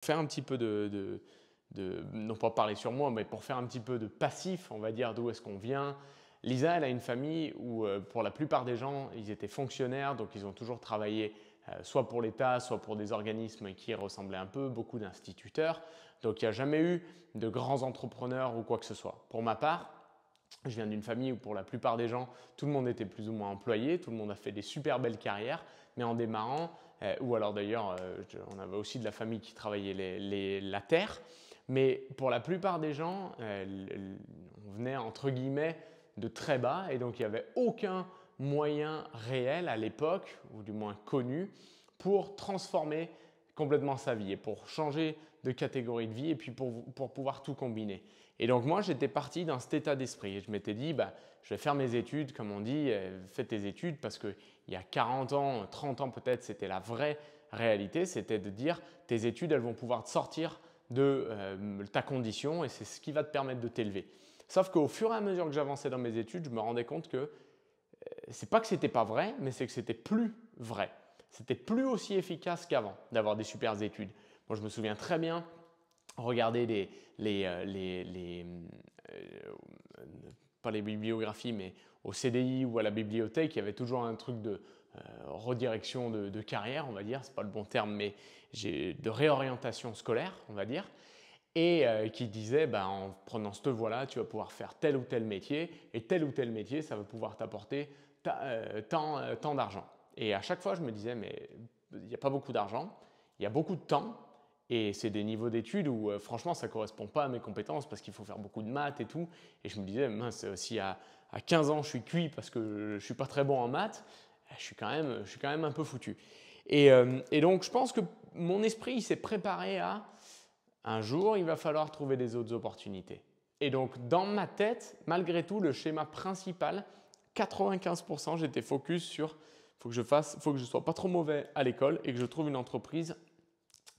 Faire un petit peu non pas parler sur moi, mais pour faire un petit peu de passif, on va dire d'où est-ce qu'on vient. Lisa, elle a une famille où pour la plupart des gens, ils étaient fonctionnaires, donc ils ont toujours travaillé soit pour l'État, soit pour des organismes qui ressemblaient un peu, beaucoup d'instituteurs. Donc il n'y a jamais eu de grands entrepreneurs ou quoi que ce soit. Pour ma part, je viens d'une famille où pour la plupart des gens, tout le monde était plus ou moins employé, tout le monde a fait des super belles carrières, mais en démarrant, ou alors d'ailleurs, on avait aussi de la famille qui travaillait la terre, mais pour la plupart des gens, on venait entre guillemets de très bas et donc il n'y avait aucun moyen réel à l'époque, ou du moins connu, pour transformer complètement sa vie et pour changer de catégorie de vie et puis pour pouvoir tout combiner. Et donc moi, j'étais parti dans cet état d'esprit et je m'étais dit, je vais faire mes études, comme on dit, fais tes études parce qu'il y a 40 ans, 30 ans peut-être, c'était la vraie réalité, c'était de dire tes études, elles vont pouvoir te sortir de ta condition et c'est ce qui va te permettre de t'élever. Sauf qu'au fur et à mesure que j'avançais dans mes études, je me rendais compte que c'est pas que c'était pas vrai, mais c'est que c'était plus vrai. C'était plus aussi efficace qu'avant d'avoir des super études. Moi, je me souviens très bien regarder pas les bibliographies, mais au CDI ou à la bibliothèque, il y avait toujours un truc de redirection de carrière, on va dire, c'est pas le bon terme, mais de réorientation scolaire, on va dire, et qui disait en prenant cette voie-là, tu vas pouvoir faire tel ou tel métier, et tel ou tel métier, ça va pouvoir t'apporter tant d'argent. Et à chaque fois, je me disais, mais il n'y a pas beaucoup d'argent, il y a beaucoup de temps, et c'est des niveaux d'études où franchement, ça ne correspond pas à mes compétences parce qu'il faut faire beaucoup de maths et tout. Et je me disais, mince, si à 15 ans, je suis cuit parce que je ne suis pas très bon en maths, je suis quand même un peu foutu. Et donc, je pense que mon esprit s'est préparé à un jour, il va falloir trouver des autres opportunités. Et donc, dans ma tête, malgré tout, le schéma principal, 95%, j'étais focus sur faut que je sois pas trop mauvais à l'école et que je trouve une entreprise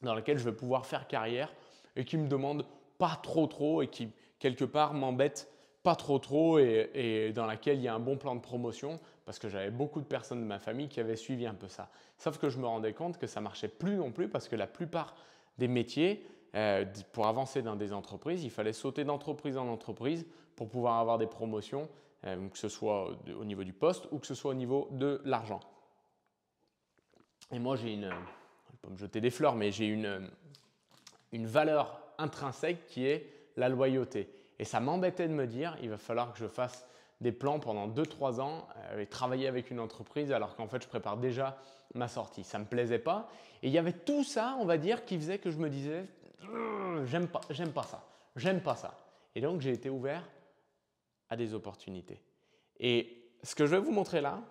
dans laquelle je vais pouvoir faire carrière et qui me demande pas trop et qui, quelque part, m'embête pas trop et dans laquelle il y a un bon plan de promotion parce que j'avais beaucoup de personnes de ma famille qui avaient suivi un peu ça. Sauf que je me rendais compte que ça marchait plus non plus parce que la plupart des métiers, pour avancer dans des entreprises, il fallait sauter d'entreprise en entreprise pour pouvoir avoir des promotions, que ce soit au niveau du poste ou que ce soit au niveau de l'argent. Et moi, je ne vais pas me jeter des fleurs, mais j'ai une valeur intrinsèque qui est la loyauté. Et ça m'embêtait de me dire, il va falloir que je fasse des plans pendant 2-3 ans et travailler avec une entreprise alors qu'en fait, je prépare déjà ma sortie. Ça ne me plaisait pas. Et il y avait tout ça, on va dire, qui faisait que je me disais, j'aime pas ça, j'aime pas ça. Et donc, j'ai été ouvert à des opportunités. Et ce que je vais vous montrer là,